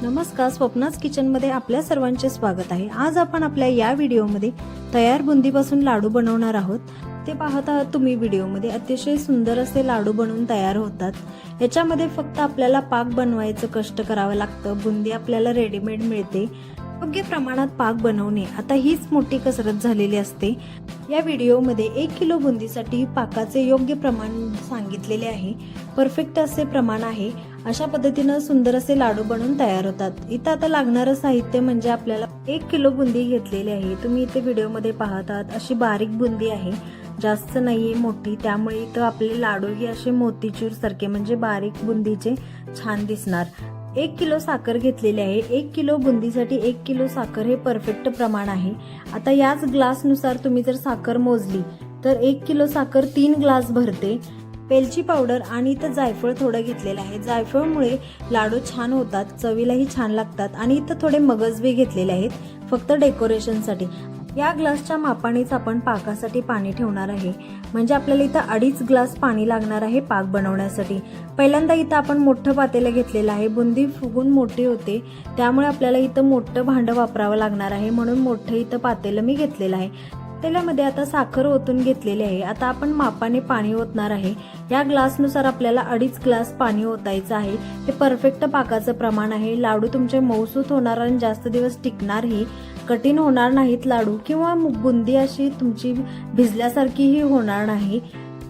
नमस्कार, स्वप्नाज किचनमध्ये आपल्या सर्वांचे स्वागत आहे। आज आपण आपल्या या व्हिडिओमध्ये तयार बुंदीपासून लाडू बनवणार आहोत। ते पाहत आहात तुम्ही व्हिडिओमध्ये अतिशय सुंदर असे लाडू बनवून तयार होतात। याच्यामध्ये फक्त आपल्याला पाक बनवायचं कष्ट करावं लागतं। बुंदी आपल्याला रेडीमेड मिळते। योग्य प्रमाणात पाक बनवणे आता हीच मोठी कसरत झालेली असते। या व्हिडिओमध्ये 1 किलो बुंदीसाठी पाकाचे योग्य प्रमाण सांगितलेले आहे। परफेक्ट असे प्रमाण आहे। अशा पद्धतीने सुंदर असे लाडू बनवून तयार होतात। इथं आता लागणारं साहित्य म्हणजे आपल्याला 1 किलो बुंदी घेतलेली आहे। तुम्ही इथे व्हिडिओमध्ये पाहत आहात अशी बारीक बुंदी आहे, जास्त नाहीये मोठी, त्यामुळे इथं आपले लाडू ही असे मोतीचूर सारखे म्हणजे बारीक बुंदीचे छान दिसणार। 1 किलो साखर घेतलेली आहे। 1 किलो बुंदीसाठी 1 किलो साखर हे परफेक्ट प्रमाण आहे। आता याच ग्लासनुसार तुम्ही जर साखर मोजली तर 1 किलो साखर 3 ग्लास भरते। वेलची पावडर आणि इथं जायफळ थोडं घेतलेलं आहे। जायफळमुळे लाडू छान होतात, चवीलाही छान लागतात। आणि इथं थोडे मगजबी घेतलेले आहेत फक्त डेकोरेशनसाठी। या ग्लासच्या मापानेच आपण पाकासाठी पाणी ठेवणार आहे। म्हणजे आपल्याला इथं 2.5 ग्लास पाणी लागणार आहे पाक बनवण्यासाठी। पहिल्यांदा इथं आपण मोठं पातेलं घेतलेलं आहे। बुंदी फुगून मोठी होते, त्यामुळे आपल्याला इथं मोठं भांडं वापरावं लागणार आहे, म्हणून मोठं इथं पातेलं मी घेतलेलं आहे। पातेल्यामध्ये आता साखर ओतून घेतलेली आहे। आता आपण मापाने पाणी ओतणार आहे। या ग्लासनुसार आपल्याला 2.5 ग्लास पाणी ओतायचं आहे। हे परफेक्ट पाकाचं प्रमाण आहे। लाडू तुमचे मऊसूत होणार आणि जास्त दिवस टिकणारही, कठीण होणार नाहीत लाडू, किंवा बुंदी अशी तुमची भिजल्यासारखीही होणार नाही।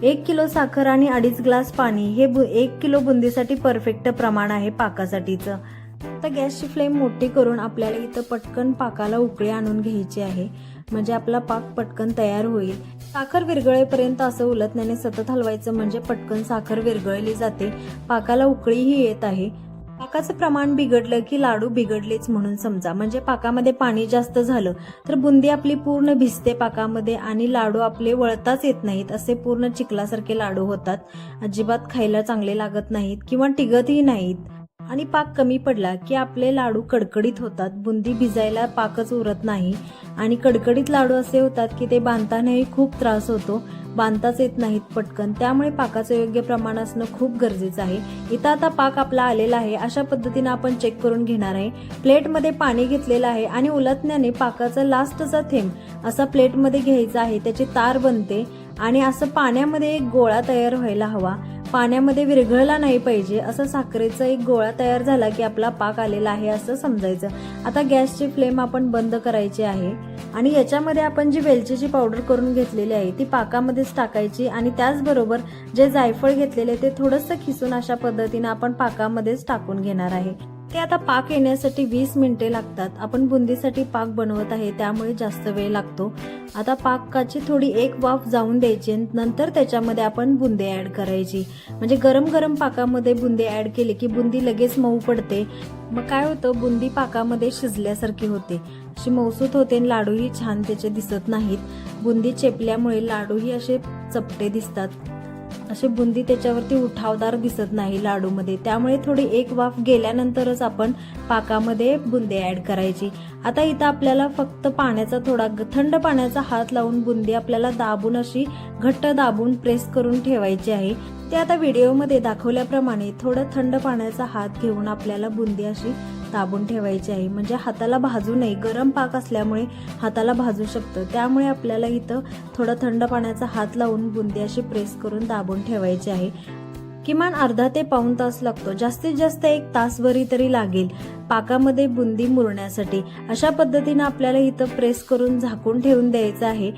1 किलो साखर आणि 2.5 ग्लास पाणी हे 1 किलो बुंदीसाठी परफेक्ट प्रमाण आहे पाकासाठीचं। आता गॅसची फ्लेम मोठी करून आपल्याला इथं पटकन पाकाला उकळी आणून घ्यायची आहे, म्हणजे आपला पाक पटकन तयार होईल। साखर विरघळेपर्यंत असं उलटण्याने सतत हलवायचं, म्हणजे पटकन साखर विरघळली जाते। पाकाला उकळीही येत आहे। पाकाचं प्रमाण बिघडलं की लाडू बिघडलेच म्हणून समजा। म्हणजे पाकामध्ये पाणी जास्त झालं तर बुंदी आपली पूर्ण भिजते पाकामध्ये आणि लाडू आपले वळताच येत नाहीत, असे पूर्ण चिखलासारखे लाडू होतात। अजिबात खायला चांगले लागत नाहीत किंवा टिकतही नाहीत। आणि पाक कमी पडला की आपले लाडू कडकडीत होतात। बुंदी भिजायला पाकच उरत नाही आणि कडकडीत लाडू असे होतात की ते बांधतानाही खूप त्रास होतो, बांधताच येत नाहीत पटकन। त्यामुळे पाकाचं योग्य प्रमाण असणं खूप गरजेचं आहे। इथं आता पाक आपला आलेला आहे। अशा पद्धतीने आपण चेक करून घेणार आहे। प्लेटमध्ये पाणी घेतलेलं आहे आणि उलटण्याने पाकाचा लास्टचा थेंब असा प्लेटमध्ये घ्यायचा आहे। त्याची तार बनते आणि असं पाण्यामध्ये एक गोळा तयार व्हायला हवा। पाण्यामध्ये विरघळला नाही पाहिजे। असं साखरेचा एक गोळा तयार झाला की आपला पाक आलेला आहे असं समजायचं। आता गॅसची फ्लेम आपण बंद करायची आहे आणि याच्यामध्ये आपण जी वेलचीची पावडर करून घेतलेली आहे ती पाकामध्येच टाकायची आणि त्याचबरोबर जे जायफळ घेतलेले ते थोडंसं खिसून अशा पद्धतीने आपण पाकामध्येच टाकून घेणार आहे। ते आता पाक येण्यासाठी 20 मिनिटे लागतात। आपण बुंदीसाठी पाक बनवत आहे त्यामुळे जास्त वेळ लागतो। आता पाकाची थोडी एक वाफ जाऊन द्यायची, नंतर त्याच्यामध्ये आपण बुंदी ऍड करायची। म्हणजे गरम गरम पाकामध्ये बुंदी ऍड केली की बुंदी लगेच मऊ पडते। मग काय होतं, बुंदी पाकामध्ये शिजल्यासारखी होते, अशी मऊसूत होते, लाडूही छान त्याचे दिसत नाहीत। बुंदी चेपल्यामुळे लाडूही असे चपटे दिसतात, असे बुंदी त्याच्यावरती उठावदार दिसत नाही लाडूमध्ये। त्यामुळे थोडी एक वाफ गेल्यानंतरच आपण पाकामध्ये बुंदी ऍड करायची। आता इथं आपल्याला फक्त पाण्याचा थोडा थंड पाण्याचा हात लावून बुंदी आपल्याला दाबून अशी घट्ट दाबून प्रेस करून ठेवायची आहे। ते आता व्हिडिओमध्ये दाखवल्याप्रमाणे थोडं थंड पाण्याचा हात घेऊन आपल्याला बुंदी अशी दाबून ठेवायची आहे। म्हणजे हाताला भाजू नये, गरम पाक असल्यामुळे हाताला भाजू शकतं। त्यामुळे आपल्याला इथं थोडं थंड पाण्याचा हात लावून बुंदी अशी प्रेस करून दाबून ठेवायची आहे। किमान अर्धा ते पाऊण तास लागतो, जास्तीत जास्त 1 तासभरी तरी लागेल पाकामध्ये बुंदी मुरण्यासाठी। अशा पद्धतीने आपल्याला इथं प्रेस करून झाकून ठेवून द्यायचं आहे।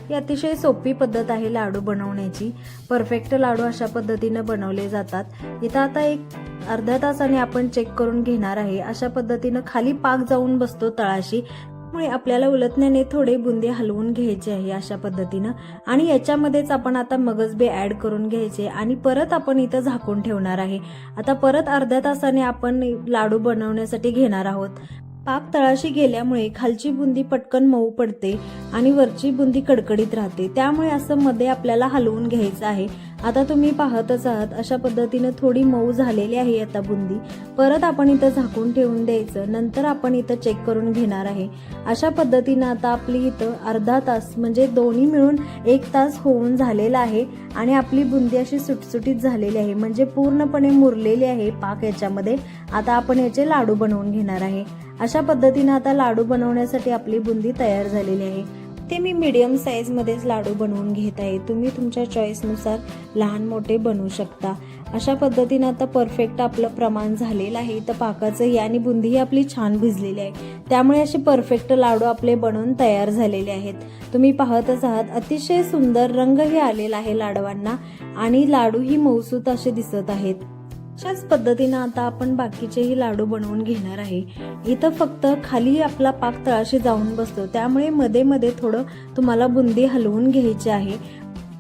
ही अतिशय सोपी पद्धत आहे लाडू बनवण्याची। परफेक्ट लाडू अशा पद्धतीने बनवले जातात। इथं आता एक अर्ध्या तासाने आपण चेक करून घेणार आहे। अशा पद्धतीने खाली पाक जाऊन बसतो तळाशी, त्यामुळे आपल्याला उलटण्याने थोडे बुंदी हलवून घ्यायचे आहे अशा पद्धतीनं। आणि याच्यामध्येच आपण आता मगजबे ऍड करून घ्यायचे आणि परत आपण इथं झाकून ठेवणार आहे। आता परत अर्ध्या तासाने आपण लाडू बनवण्यासाठी घेणार आहोत। पाक तळाशी गेल्यामुळे खालची बुंदी पटकन मऊ पडते आणि वरची बुंदी कडकडीत राहते। त्यामुळे असं मध्ये आपल्याला हलवून घ्यायचं आहे। आता तुम्ही पाहतच आहात अशा पद्धतीनं थोडी मऊ झालेली आहे आता बुंदी. परत आपण इथं झाकून ठेवून द्यायचं. नंतर आपण इथं चेक करून घेणार आहे. अशा पद्धतीनं आता आपली इथं अर्धा तास म्हणजे दोन्ही मिळून 1 तास होऊन झालेला आहे आणि आपली बुंदी अशी सुटसुटीत झालेली आहे, म्हणजे पूर्णपणे मुरलेली आहे पाक याच्यामध्ये. आता आपण याचे लाडू बनवून घेणार आहे. अशा पद्धतीनं आता लाडू बनवण्यासाठी आपली बुंदी तयार झालेली आहे. ते मी मीडियम साईज मध्येच लाडू बनवून घेत आहे. तुम्ही तुमच्या चॉईसनुसार लहान मोठे बनवू शकता. अशा पद्धतीने आता परफेक्ट आपलं प्रमाण झालेलं आहे. तर पाकाचं आणि बुंदी ही आपली छान भिजलेली आहे, त्यामुळे असे परफेक्ट लाडू आपले बनवून तयार झालेले आहेत. तुम्ही पाहतच आहात अतिशय सुंदर रंगही आलेला आहे लाडवांना आणि लाडूही मऊसूत असे दिसत आहेत. अशाच पद्धतीनं आता आपण बाकीचेही लाडू बनवून घेणार आहे. इथं फक्त खाली आपला पाक तळाशी जाऊन बसतो, त्यामुळे मध्ये मध्ये थोडं तुम्हाला बुंदी हलवून घ्यायची आहे.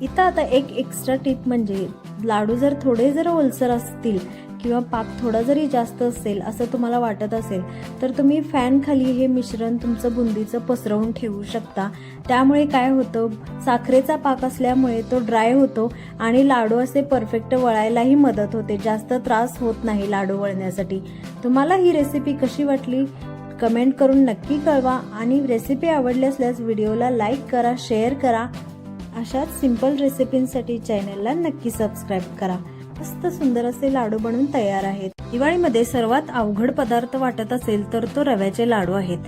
इथं आता एक एक्स्ट्रा टिप म्हणजे लाडू जर ओलसर असतील किंवा पाक थोडा जरी जास्त असेल असं तुम्हाला वाटत असेल तर तुम्ही फॅन खाली हे मिश्रण तुमचं बुंदीचं पसरवून ठेवू शकता. त्यामुळे काय होतं, साखरेचा पाक असल्यामुळे तो ड्राय होतो आणि लाडू असे परफेक्ट वळायलाही मदत होते. जास्त त्रास होत नाही लाडू वळण्यासाठी. तुम्हाला ही रेसिपी कशी वाटली कमेंट करून नक्की कळवा आणि रेसिपी आवडली असल्यास व्हिडिओला लाईक करा, शेअर करा. अशाच सिंपल रेसिपींसाठी चॅनलला नक्की सबस्क्राईब करा. मस्त सुंदर असे लाडू बनून तयार आहेत. दिवाळीमध्ये सर्वात अवघड पदार्थ वाटत असेल तर तो रव्याचे लाडू आहेत.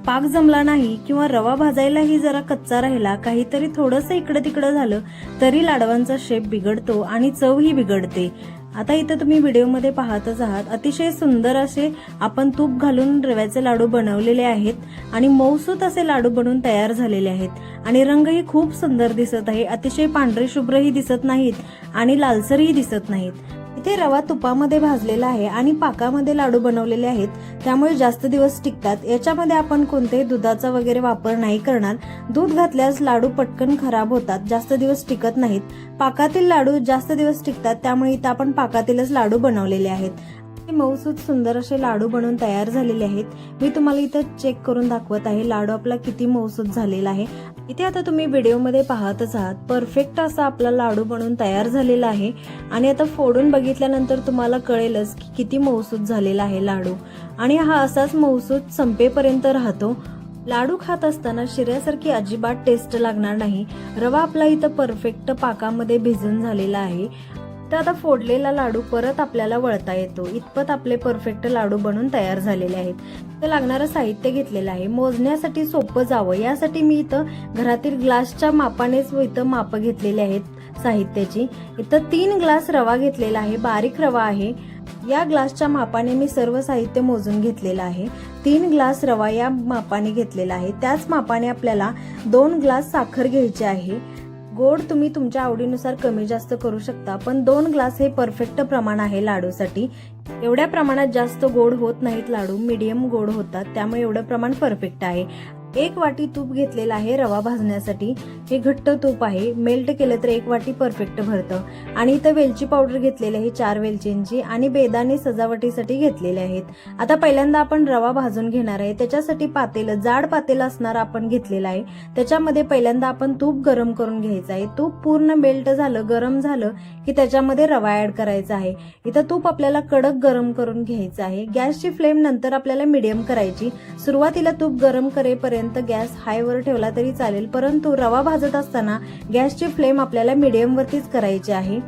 पाक जमला नाही किंवा रवा भाजायलाही जरा कच्चा राहिला, काहीतरी थोडंसं इकडं तिकडं झालं तरी लाडवांचा शेप बिघडतो आणि चवही बिघडते. आता इथं तुम्ही व्हिडिओमध्ये पाहतच आहात अतिशय सुंदर असे आपण तूप घालून रव्याचे लाडू बनवलेले आहेत आणि मऊसूत असे लाडू बनवून तयार झालेले आहेत आणि रंगही खूप सुंदर दिसत आहे. अतिशय पांढरे शुभ्रही दिसत नाहीत आणि लालसरही दिसत नाहीत. इथे रवा तुपामध्ये भाजलेला आहे आणि पाकामध्ये लाडू बनवलेले आहेत, त्यामुळे जास्त दिवस टिकतात. याच्यामध्ये आपण कोणतेही दुधाचा वगैरे वापर नाही करणार. दूध घातल्यास लाडू पटकन खराब होतात, जास्त दिवस टिकत नाहीत. पाकातील लाडू जास्त दिवस टिकतात, त्यामुळे इथं आपण पाकातीलच लाडू बनवलेले आहेत. मऊसूत सुंदर असे लाडू बनवून तयार झालेले आहेत. मी तुम्हाला इथं चेक करून दाखवत आहे लाडू आपला किती मऊसूत झालेला आहे. इथे आता तुम्ही व्हिडिओमध्ये पाहतच आहात परफेक्ट असा आपला लाडू बनवून तयार झालेला आहे आणि आता फोडून बघितल्यानंतर तुम्हाला कळेलच की किती मऊसूत झालेला आहे लाडू आणि हा असाच मऊसूत संपेपर्यंत राहतो. लाडू खात असताना शिऱ्यासारखी अजिबात टेस्ट लागणार नाही. रवा आपला इथं परफेक्ट पाकामध्ये भिजून झालेला आहे. तर आता फोडलेला लाडू परत आपल्याला वळता येतो इतपत आपले परफेक्ट लाडू बनून तयार झालेले आहेत. तर लागणारं साहित्य घेतलेलं आहे. मोजण्यासाठी सोपं जावं यासाठी मी इथं घरातील ग्लासच्या मापानेच इथं माप घेतलेले आहेत साहित्याची. इथं 3 ग्लास रवा घेतलेला आहे, बारीक रवा आहे. या ग्लासच्या मापाने मी सर्व साहित्य मोजून घेतलेलं आहे. 3 ग्लास रवा या मापाने घेतलेला आहे. त्याच मापाने आपल्याला 2 ग्लास साखर घ्यायची आहे. गोड तुम्ही तुमच्या आवडीनुसार कमी जास्त करू शकता, पण 2 ग्लास हे परफेक्ट प्रमाण आहे लाडूसाठी. एवढ्या प्रमाणात जास्त गोड होत नाहीत लाडू, मीडियम गोड होतात, त्यामुळे एवढं प्रमाण परफेक्ट आहे. 1 वाटी तूप घेतलेला आहे रवा भाजण्यासाठी. हे घट्ट तूप आहे, मेल्ट केलं तर 1 वाटी परफेक्ट भरतं. आणि इथं वेलची पावडर घेतलेली आहे 4 वेलचींची आणि बेदाणे सजावटीसाठी घेतलेले आहेत. आता पहिल्यांदा आपण रवा भाजून घेणार आहे. त्याच्यासाठी पातेलं, जाड पातेलं असणार आपण घेतलेलं आहे. त्याच्यामध्ये पहिल्यांदा आपण तूप गरम करून घ्यायचं आहे. तूप पूर्ण मेल्ट झालं, गरम झालं की त्याच्यामध्ये रवा ऍड करायचा आहे. इथं तूप आपल्याला कडक गरम करून घ्यायचं आहे. गॅसची फ्लेम नंतर आपल्याला मीडियम करायची. सुरुवातीला तूप गरम करेपर्यंत गॅस हाय वर ठेवला तरी चालेल, परंतु रवा भाजत असताना गॅसची फ्लेम आपल्याला मीडियम वरतीच करायची आहे.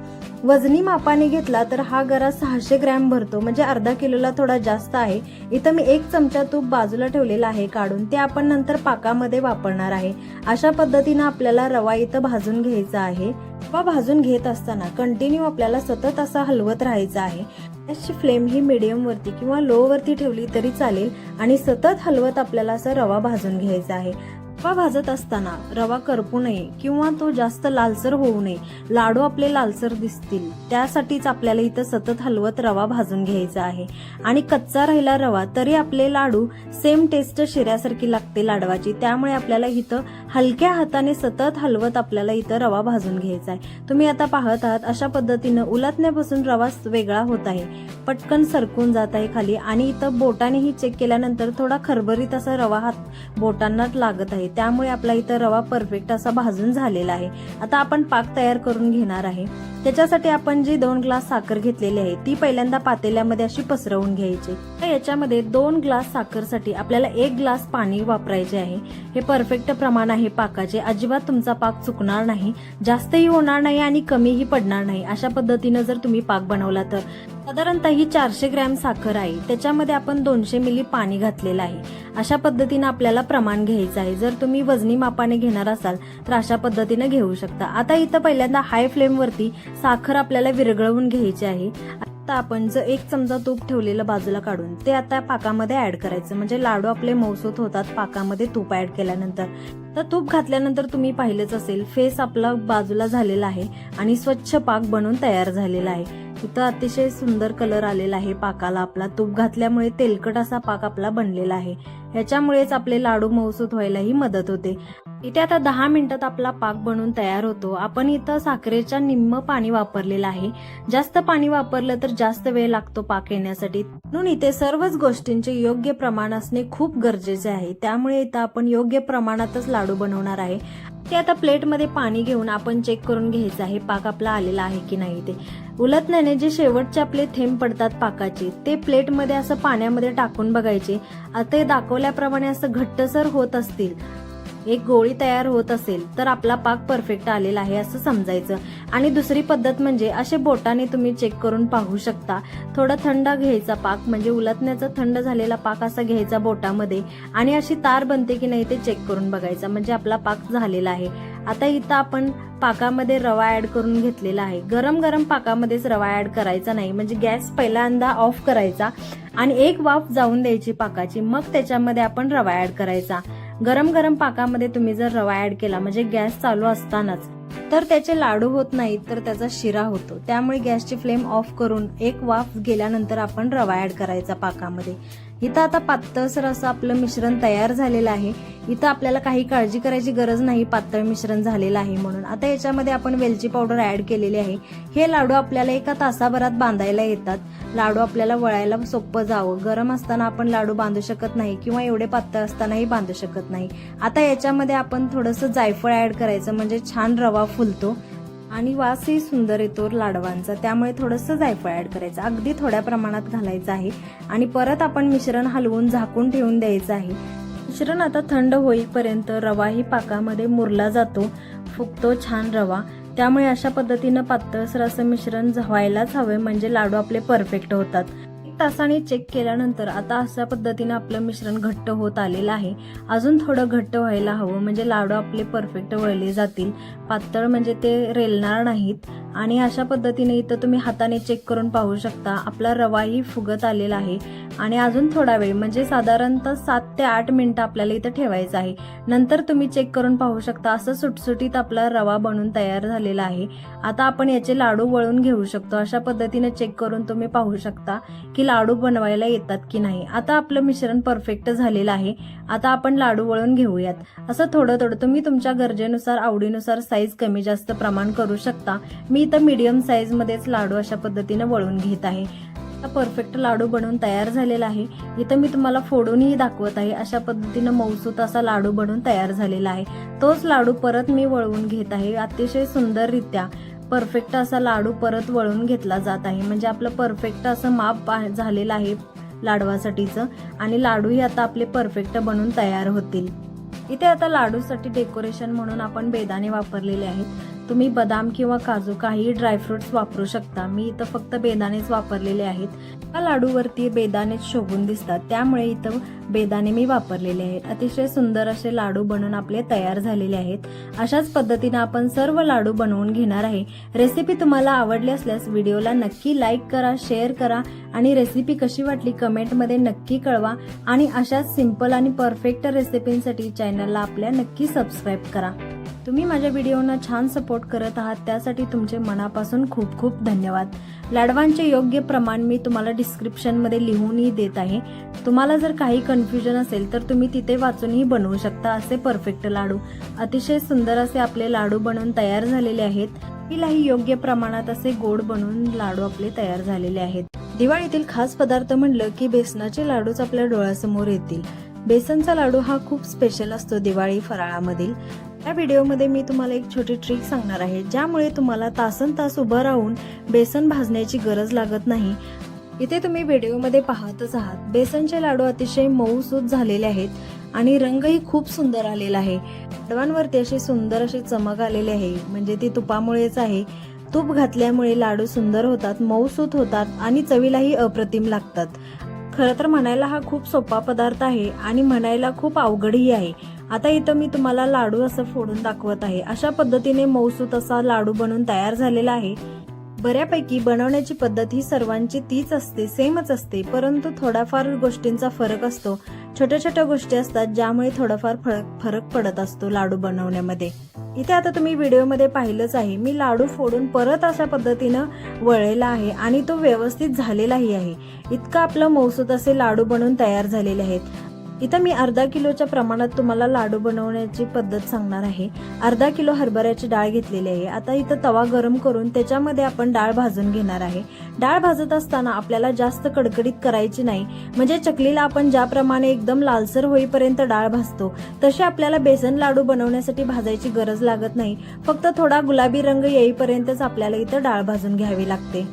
वजनी मापाने घेतला तर हा गरा 600 ग्रॅम भरतो, म्हणजे अर्धा किलोला थोडा जास्त आहे. इथं मी 1 चमचा तूप बाजूला ठेवलेला आहे काढून, ते आपण नंतर पाकामध्ये वापरणार आहे. अशा पद्धतीने आपल्याला रवा इथं भाजून घ्यायचा आहे. रवा भाजून घेत असताना कंटिन्यू आपल्याला सतत असा हलवत राहायचं आहे. गॅसची फ्लेम ही मीडियम वरती किंवा लो वरती ठेवली तरी चालेल आणि सतत हलवत आपल्याला असा रवा भाजून घ्यायचा आहे. रवा भाजत असताना रवा करपू नये किंवा तो जास्त लालसर होऊ नये, लाडू आपले लालसर दिसतील, त्यासाठीच आपल्याला इथं सतत हलवत रवा भाजून घ्यायचा आहे. आणि कच्चा राहिला रवा तरी आपले लाडू सेम टेस्ट शिऱ्यासारखी लागते लाडवाची, त्यामुळे आपल्याला इथं हलक्या हाताने सतत हलवत आपल्याला इथं रवा भाजून घ्यायचा आहे. तुम्ही आता पाहत आहात अशा पद्धतीनं उलटण्यापासून रवा वेगळा होत आहे, पटकन सरकून जात आहे खाली आणि इथं बोटानेही चेक केल्यानंतर थोडा खरबरीत असा रवा हात बोटांना लागत आहे, त्यामुळे आपला इथं रवा परफेक्ट असा भाजून झालेला आहे. आता आपण पाक तयार करून घेणार आहे. त्याच्यासाठी आपण जी 2 ग्लास साखर घेतलेली आहे ती पहिल्यांदा पातेल्यामध्ये अशी पसरवून घ्यायची. तर याच्यामध्ये 2 ग्लास साखरसाठी आपल्याला 1 ग्लास पाणी वापरायचे आहे. हे परफेक्ट प्रमाण आहे पाकाचे. अजिबात तुमचा पाक चुकणार नाही, जास्तही होणार नाही आणि कमीही पडणार नाही. अशा पद्धतीने जर तुम्ही पाक बनवला तर साधारणतः ही 400 ग्रॅम साखर आहे, त्याच्यामध्ये आपण 200 मिली पाणी घातलेलं आहे. अशा पद्धतीने आपल्याला प्रमाण घ्यायचं आहे. जर तुम्ही वजनी मापाने घेणार असाल तर अशा पद्धतीने घेऊ शकता. आता इथं पहिल्यांदा हाय फ्लेम वरती साखर आपल्याला विरघळवून घ्यायची आहे. आता आपण जो 1 चमचा तूप ठेवलेलं बाजूला काढून ते आता पाकामध्ये ऍड करायचं, म्हणजे लाडू आपले मऊसूत होतात पाकामध्ये तूप ऍड केल्यानंतर. तर तूप घातल्यानंतर तुम्ही पाहिलंच असेल फेस आपला बाजूला झालेला आहे आणि स्वच्छ पाक बनून तयार झालेला आहे. इथं अतिशय सुंदर कलर आलेला आहे पाकाला आपला. तूप घातल्यामुळे तेलकट असा पाक आपला बनलेला आहे. याच्यामुळेच आपले लाडू मऊसूत व्हायलाही मदत होते. इथे आता 10 मिनिटात आपला पाक बनून तयार होतो. आपण इथं साखरेच्या निम्म पाणी वापरलेलं आहे. जास्त पाणी वापरलं तर जास्त वेळ लागतो पाक येण्यासाठी, म्हणून इथे सर्वच गोष्टींचे योग्य प्रमाण असणे खूप गरजेचे आहे. त्यामुळे इथं आपण योग्य प्रमाणातच लाडू बनवणार आहे. ते आता प्लेटमध्ये पाणी घेऊन आपण चेक करून घ्यायचं आहे पाक आपला आलेला आहे की नाही. ते उलटण्याने जे शेवटचे आपले थेंब पडतात पाकाचे ते प्लेटमध्ये असं पाण्यामध्ये टाकून बघायचे. आता दाखवल्याप्रमाणे असं घट्टसर होत असतील, एक गोळी तयार होत असेल तर आपला पाक परफेक्ट आलेला आहे असं समजायचं. आणि दुसरी पद्धत म्हणजे असे बोटाने तुम्ही चेक करून पाहू शकता. थोडा थंड घ्यायचा पाक, म्हणजे उलटण्याचा थंड झालेला पाक असा घ्यायचा बोटामध्ये आणि अशी तार बनते की नाही ते चेक करून बघायचा, म्हणजे आपला पाक झालेला आहे. आता इथं आपण पाकामध्ये रवा ऍड करून घेतलेला आहे. गरम गरम पाकामध्येच रवा ऍड करायचा नाही, म्हणजे गॅस पहिल्यांदा ऑफ करायचा आणि एक वाफ जाऊन द्यायची पाकाची, मग त्याच्यामध्ये आपण रवा ऍड करायचा. गरम गरम पाकामध्ये तुम्ही जर रवा ऍड केला म्हणजे गॅस चालू असतानाच, तर त्याचे लाडू होत नाहीत तर त्याचा शिरा होतो. त्यामुळे गॅसची फ्लेम ऑफ करून एक वाफ गेल्यानंतर आपण रवा ऍड करायचा पाकामध्ये. इथं आता पातळसर असं आपलं मिश्रण तयार झालेलं आहे. इथं आपल्याला काही काळजी करायची गरज नाही, पातळ मिश्रण झालेलं आहे म्हणून. आता याच्यामध्ये आपण वेलची पावडर ऍड केलेली आहे. हे लाडू आपल्याला 1 तासाभरात बांधायला येतात. लाडू आपल्याला वळायला सोपं जावं. गरम असताना आपण लाडू बांधू शकत नाही किंवा एवढे पातळ असतानाही बांधू शकत नाही. आता याच्यामध्ये आपण थोडंसं जायफळ ऍड करायचं, म्हणजे छान रवा फुलतो आणि वासही सुंदर येतो लाडवांचा. त्यामुळे थोडंसं जायफळ ऍड करायचं, अगदी थोड्या प्रमाणात घालायचं आहे. आणि परत आपण मिश्रण हलवून झाकून ठेवून द्यायचं आहे. मिश्रण आता थंड होईपर्यंत रवाही पाकामध्ये मुरला जातो, फुगतो छान रवा. त्यामुळे अशा पद्धतीनं पातळसर असं मिश्रण व्हायलाच हवे, म्हणजे लाडू आपले परफेक्ट होतात. 1 तासाने चेक केल्यानंतर आता अशा पद्धतीनं आपलं मिश्रण घट्ट होत आलेलं आहे. अजून थोडं घट्ट व्हायला हवं, म्हणजे लाडू आपले परफेक्ट वळले जातील. पातळ म्हणजे ते रेलणार नाहीत. आणि अशा पद्धतीने इथं तुम्ही हाताने चेक करून पाहू शकता आपला रवाही फुगत आलेला आहे. आणि अजून थोडा वेळ, म्हणजे साधारणतः 7 ते 8 मिनिटं आपल्याला इथं ठेवायचं आहे. नंतर तुम्ही चेक करून पाहू शकता असं सुटसुटीत आपला रवा बनून तयार झालेला आहे. आता आपण याचे लाडू वळून घेऊ शकतो. अशा पद्धतीने चेक करून तुम्ही पाहू शकता की लाडू बनवायला येतात की नाही. आता आपलं मिश्रण परफेक्ट झालेलं आहे. आता आपण लाडू वळून घेऊयात. असं थोडं थोडं तुम्ही तुमच्या गरजेनुसार आवडीनुसार साईज कमी जास्त प्रमाण करू शकता. मी इथं मीडियम साईज मध्येच लाडू अशा पद्धतीने वळून घेत आहे. परफेक्ट लाडू बनवून तयार झालेला आहे. इथं मी तुम्हाला फोडूनही दाखवत आहे. अशा पद्धतीनं मऊसूत असा लाडू बनवून तयार झालेला आहे. तोच लाडू परत मी वळवून घेत आहे. अतिशय सुंदररित्या परफेक्ट असा लाडू परत वळून घेतला जात आहे, म्हणजे आपलं परफेक्ट असं माप झालेलं आहे लाडवासाठीचं. आणि लाडूही आता आपले परफेक्ट बनून तयार होतील. इथे आता लाडूसाठी डेकोरेशन म्हणून आपण बेदाणे वापरलेले आहेत. तुम्ही बदाम किंवा काजू काही ड्रायफ्रुट्स वापरू शकता. मी इथं फक्त बेदाणेच वापरलेले आहेत. या लाडूवरती बेदाणेच शोभून दिसतात, त्यामुळे इथं बेदाणे मी वापरलेले आहेत. अतिशय सुंदर असे लाडू बनवून आपले तयार झालेले आहेत. अशाच पद्धतीने आपण सर्व लाडू बनवून घेणार आहे. रेसिपी तुम्हाला आवडली असल्यास व्हिडिओला नक्की लाईक करा, शेअर करा आणि रेसिपी कशी वाटली कमेंटमध्ये नक्की कळवा. आणि अशाच सिंपल आणि परफेक्ट रेसिपींसाठी चॅनलला आपल्या नक्की सबस्क्राईब करा. तुम्ही माझ्या व्हिडिओना छान सपोर्ट करत आहात, त्यासाठी तुमचे मनापासून खूप खूप धन्यवाद. लाडवांचे योग्य प्रमाण मी तुम्हाला डिस्क्रिप्शनमध्ये लिहूनही देत आहे. तुम्हाला जर काही कन्फ्युजन असेल तर तुम्ही तिथे वाचूनही बनवू शकता. असे परफेक्ट लाडू, अतिशय सुंदर असे आपले लाडू बनवून तयार झालेले आहेत. तिलाही योग्य प्रमाणात असे गोड बनवून लाडू आपले तयार झालेले आहेत. दिवाळीतील खास पदार्थ म्हणलं की बेसनाचे लाडूच आपल्या डोळ्यासमोर येतील. बेसनचा लाडू हा खूप स्पेशल असतो दिवाळी फराळामधील. या व्हिडिओमध्ये मी तुम्हाला एक छोटी ट्रिक सांगणार आहे, ज्यामुळे तुम्हाला तासनतास उभं राहून बेसन भाजण्याची गरज लागत नाही। इथे तुम्ही व्हिडिओमध्ये पाहतच आहात, बेसनचे लाडू अतिशय मऊसूत झालेले आहेत आणि रंगही खूप सुंदर आलेला आहे। लाडवांवरती अशी सुंदर अशी चमक आलेली आहे, म्हणजे ती तुपामुळेच आहे। तूप घातल्यामुळे लाडू सुंदर होतात, मऊसूत होतात आणि चवीलाही अप्रतिम लागतात। खरं तर म्हणायला हा खूप सोपा पदार्थ आहे आणि म्हणायला खूप अवघडही आहे। आता इथं मी तुम्हाला लाडू असं फोडून दाखवत आहे। अशा पद्धतीने मऊसूत असा लाडू बनवून तयार झालेला आहे। बऱ्यापैकी बनवण्याची पद्धत ही सर्वांची तीच असते, सेमच असते, परंतु थोडाफार गोष्टींचा फरक असतो। छोट्या छोट्या गोष्टी असतात ज्यामुळे थोडाफार फरक पडत असतो लाडू बनवण्यामध्ये। इथे आता तुम्ही व्हिडिओमध्ये पाहिलंच आहे, मी लाडू फोडून परत अशा पद्धतीनं वळलेला आहे आणि तो व्यवस्थित झालेलाही आहे। इतकं आपलं मऊसूत असे लाडू बनवून तयार झालेले आहेत। इथं मी अर्धा किलोच्या प्रमाणात तुम्हाला लाडू बनवण्याची पद्धत सांगणार आहे। अर्धा किलो हरभऱ्याची डाळ घेतलेली आहे। आता इथं तवा गरम करून त्याच्यामध्ये आपण डाळ भाजून घेणार आहे। डाळ भाजत असताना आपल्याला जास्त कडकडीत करायची नाही, म्हणजे चकलीला आपण ज्याप्रमाणे एकदम लालसर होईपर्यंत डाळ भाजतो तशी आपल्याला बेसन लाडू बनवण्यासाठी भाजायची गरज लागत नाही। फक्त थोडा गुलाबी रंग येईपर्यंतच आपल्याला इथं डाळ भाजून घ्यावी लागते।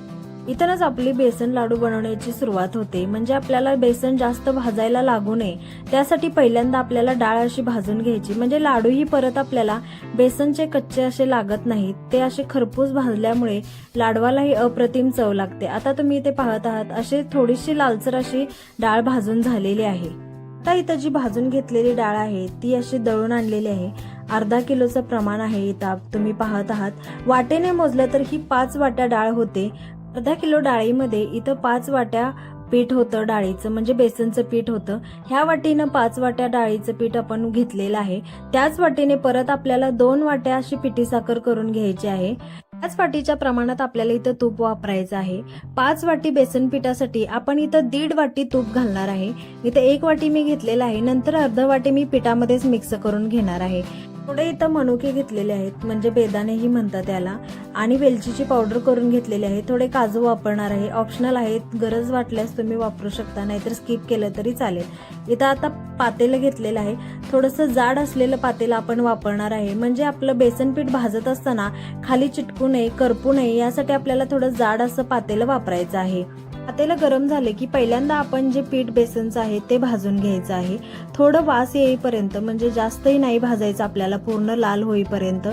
इथूनच आपली बेसन लाडू बनवण्याची सुरुवात होते, म्हणजे आपल्याला बेसन जास्त भाजायला लागू नये त्यासाठी पहिल्यांदा आपल्याला डाळ अशी भाजून घ्यायची, म्हणजे लाडूही परत आपल्याला बेसनचे कच्चे असे लागत नाहीत। ते असे खरपूस भाजल्यामुळे लाडवालाही अप्रतिम चव लागते। आता तुम्ही इथे पाहत आहात, अशी थोडीशी लालसर अशी डाळ भाजून झालेली आहे। आता इथं जी भाजून घेतलेली डाळ आहे ती अशी दळून आणलेली आहे। अर्धा किलोचं प्रमाण आहे। इथं तुम्ही पाहत आहात, वाटेने मोजलं तर ही 5 वाट्या डाळ होते। अर्धा किलो डाळीमध्ये इथं 5 वाट्या पीठ होतं डाळीचं, म्हणजे बेसनचं पीठ होतं। ह्या वाटीनं 5 वाट्या डाळीचं पीठ आपण घेतलेलं आहे। त्याच वाटीने परत आपल्याला 2 वाट्या अशी पिठी साखर करून घ्यायची आहे। त्याच वाटीच्या प्रमाणात आपल्याला इथं तूप वापरायचं आहे। 5 वाटी बेसन पिठासाठी आपण इथं 1.5 वाटी तूप घालणार आहे। इथं 1 वाटी मी घेतलेला आहे, नंतर अर्धा वाटी मी पिठामध्येच मिक्स करून घेणार आहे। थोडे इथं मनुके घेतलेले आहेत, म्हणजे बेदाणेही म्हणतात त्याला, आणि वेलचीची पावडर करून घेतलेली आहे। थोडे काजू वापरणार आहे, ऑप्शनल आहेत, गरज वाटल्यास तुम्ही वापरू शकता, नाहीतर स्किप केलं तरी चालेल। इथं आता पातेलं घेतलेलं आहे, थोडंसं जाड असलेलं पातेलं आपण वापरणार आहे, म्हणजे आपलं बेसन पीठ भाजत असताना खाली चिटकू नये, करपू नये यासाठी आपल्याला थोडं जाड असं पातेलं वापरायचं आहे। पातेलं गरम झाले की पहिल्यांदा आपण जे पीठ बेसनचं आहे ते भाजून घ्यायचं आहे, थोडं वास येईपर्यंत, म्हणजे जास्तही नाही भाजायचं आपल्याला, पूर्ण लाल होईपर्यंत।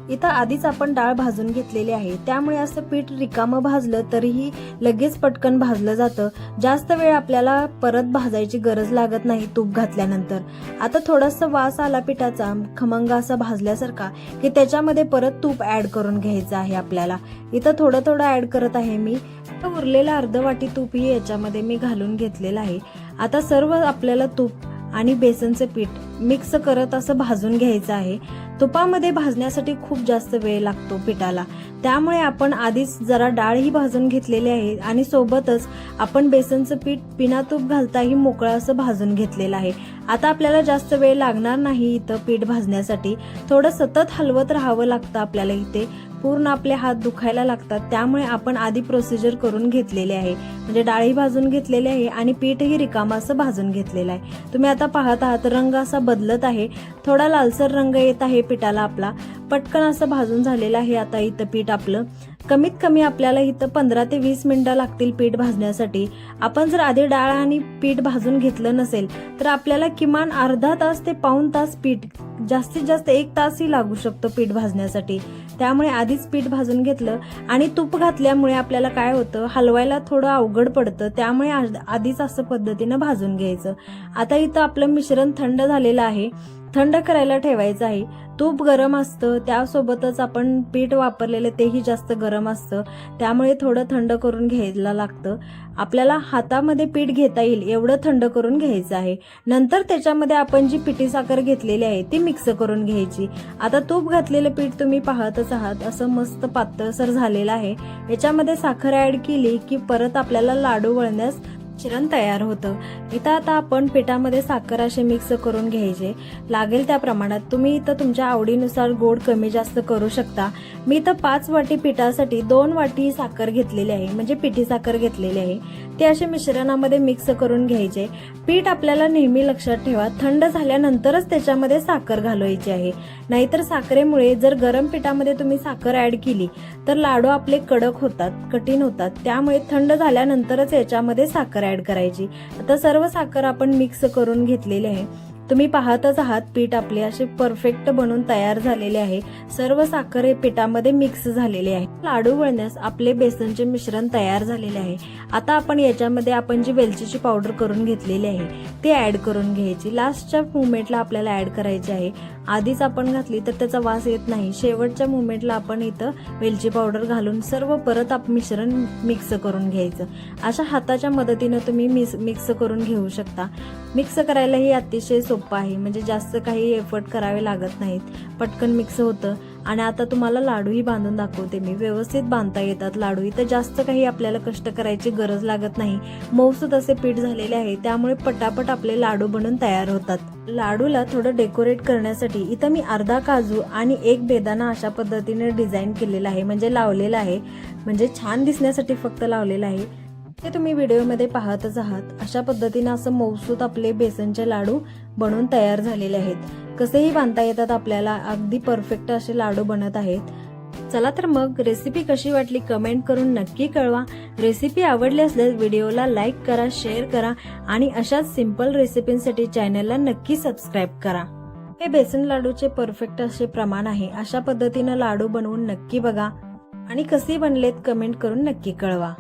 इथं आधीच आपण डाळ भाजून घेतलेली आहे, त्यामुळे असं पीठ रिकामं भाजलं तरीही लगेच पटकन भाजलं जातं। जास्त वेळ आपल्याला परत भाजायची गरज लागत नाही तूप घातल्यानंतर। आता थोडासा वास आला पिठाचा, खमंग असा भाजल्यासारखा, की त्याच्यामध्ये परत तूप ऍड करून घ्यायचं आहे आपल्याला। इथं थोडं थोडं ऍड करत आहे मी। उरलेलं अर्ध वाटी तूपही याच्यामध्ये मी घालून घेतलेलं आहे। आता सर्व आपल्याला तूप आणि बेसनचं पीठ मिक्स करत असं भाजून घ्यायचं आहे। तुपामध्ये भाजण्यासाठी खूप जास्त वेळ लागतो पिठाला, त्यामुळे आपण आधीच जरा डाळही भाजून घेतलेली आहे आणि सोबतच आपण बेसनचं पीठ बिना तूप घालताही मोकळं असं भाजून घेतलेलं आहे। आता आपल्याला जास्त वेळ लागणार नाही इथं पीठ भाजण्यासाठी, थोडं सतत हलवत राहावं लागतं आपल्याला। इथे पूर्ण आपले हात दुखायला लागतात, त्यामुळे आपण आधी प्रोसिजर करून घेतलेले आहे, म्हणजे डाळी भाजून घेतलेली आहे आणि पीठही रिकामं असं भाजून घेतलेलं आहे। तुम्ही आता पाहत आहात, रंग असा बदलत आहे, थोडा लालसर रंग येत आहे पिठाला आपला, पटकन असं भाजून झालेलं आहे। आता इथं पीठ आपलं कमीत कमी आपल्याला इथं 15 ते 20 मिनिटं लागतील पीठ भाजण्यासाठी। आपण जर आधी डाळ आणि पीठ भाजून घेतलं नसेल तर आपल्याला किमान अर्धा तास ते पाऊण तास पीठ, जास्तीत जास्त 1 तासही लागू शकतो पीठ भाजण्यासाठी। त्यामुळे आधीच पीठ भाजून घेतलं आणि तूप घातल्यामुळे आपल्याला काय होतं, हलवायला थोडं अवघड पडतं, त्यामुळे आधीच असं पद्धतीनं भाजून घ्यायचं। आता इथं आपलं मिश्रण थंड झालेलं आहे, थंड करायला ठेवायचं आहे। तूप गरम असतं, त्यासोबतच आपण पीठ वापरलेलं तेही जास्त गरम असतं, त्यामुळे थोडं थंड करून घ्यायला लागतं। आपल्याला हातामध्ये पीठ घेता येईल एवढं थंड करून घ्यायचं आहे। नंतर त्याच्यामध्ये आपण जी पिठी साखर घेतलेली आहे ती मिक्स करून घ्यायची। आता तूप घातलेलं पीठ तुम्ही पाहतच आहात, असं मस्त पातळसर झालेलं आहे। याच्यामध्ये साखर ऍड केली की परत आपल्याला लाडू वळण्यास मिश्रण तयार होतं. इथं आता आपण पिठामध्ये साखर असे मिक्स करून घ्यायचे. लागेल त्या प्रमाणात तुम्ही इथं तुमच्या आवडीनुसार गोड कमी जास्त करू शकता. मी इथं 5 वाटी पिठासाठी 2 वाटी साखर घेतलेली आहे, म्हणजे पिठी साखर घेतलेली आहे. ते असे मिश्रणामध्ये मिक्स करून घ्यायचे. पीठ आपल्याला नेहमी लक्षात ठेवा, थंड झाल्यानंतरच त्याच्यामध्ये साखर घालवायची आहे. नाहीतर साखरेमुळे जर गरम पिठामध्ये तुम्ही साखर ऍड केली तर लाडू आपले कडक होतात, कठीण होतात. त्यामुळे थंड झाल्यानंतरच याच्यामध्ये साखर ऍड करायची. आता सर्व साखर आपण मिक्स करून घेतलेली आहे. तुम्ही पाहतच आहात पीठ आपले असे परफेक्ट बनून तयार झालेले आहे. सर्व साखर हे पिठामध्ये मिक्स झालेले आहे. लाडू वळण्यास आपले बेसनचे मिश्रण तयार झालेले आहे. आता आपण याच्यामध्ये आपण जी वेलचीची पावडर करून घेतलेली आहे ते ऍड करून घ्यायची. लास्टच्या मुवमेंटला आपल्याला ऍड करायची आहे. आधीच आपण घातली तर त्याचा वास येत नाही. शेवटच्या मुवमेंटला आपण इथं वेलची पावडर घालून सर्व परत मिश्रण मिक्स करून घ्यायचं. अशा हाताच्या मदतीने तुम्ही मिक्स करून घेऊ शकता. मिक्स करायला ही अतिशय सोपं आहे, म्हणजे जास्त काही एफर्ट करावे लागत नाहीत. पटकन मिक्स होतं. आणि आता तुम्हाला लाडूही बांधून दाखवते मी. व्यवस्थित बांधता येतात लाडू. इथं जास्त काही आपल्याला कष्ट करायची गरज लागत नाही. मऊसूत असे पीठ झालेले आहे, त्यामुळे पटापट आपले लाडू बनून तयार होतात. लाडूला थोडं डेकोरेट करण्यासाठी इथं मी अर्धा काजू आणि 1 बेदाना अशा पद्धतीने डिझाईन केलेला आहे, म्हणजे लावलेला आहे. म्हणजे छान दिसण्यासाठी फक्त लावलेला आहे. ते तुम्ही व्हिडिओमध्ये पाहतच आहात. अशा पद्धतीने असं मऊसूत आपले बेसनचे लाडू बनवून तयार झालेले आहेत. कसेही बांधता येतात आपल्याला. अगदी परफेक्ट असे लाडू बनत आहेत. चला तर मग रेसिपी कशी वाटली कमेंट करून नक्की कळवा. रेसिपी आवडली असल्यास व्हिडिओला लाईक करा, शेअर करा आणि अशाच सिंपल रेसिपींसाठी चॅनलला नक्की सबस्क्राईब करा. हे बेसन लाडूचे परफेक्ट असे प्रमाण आहे. अशा पद्धतीने लाडू बनवून नक्की बघा आणि कसे बनलेत कमेंट करून नक्की कळवा.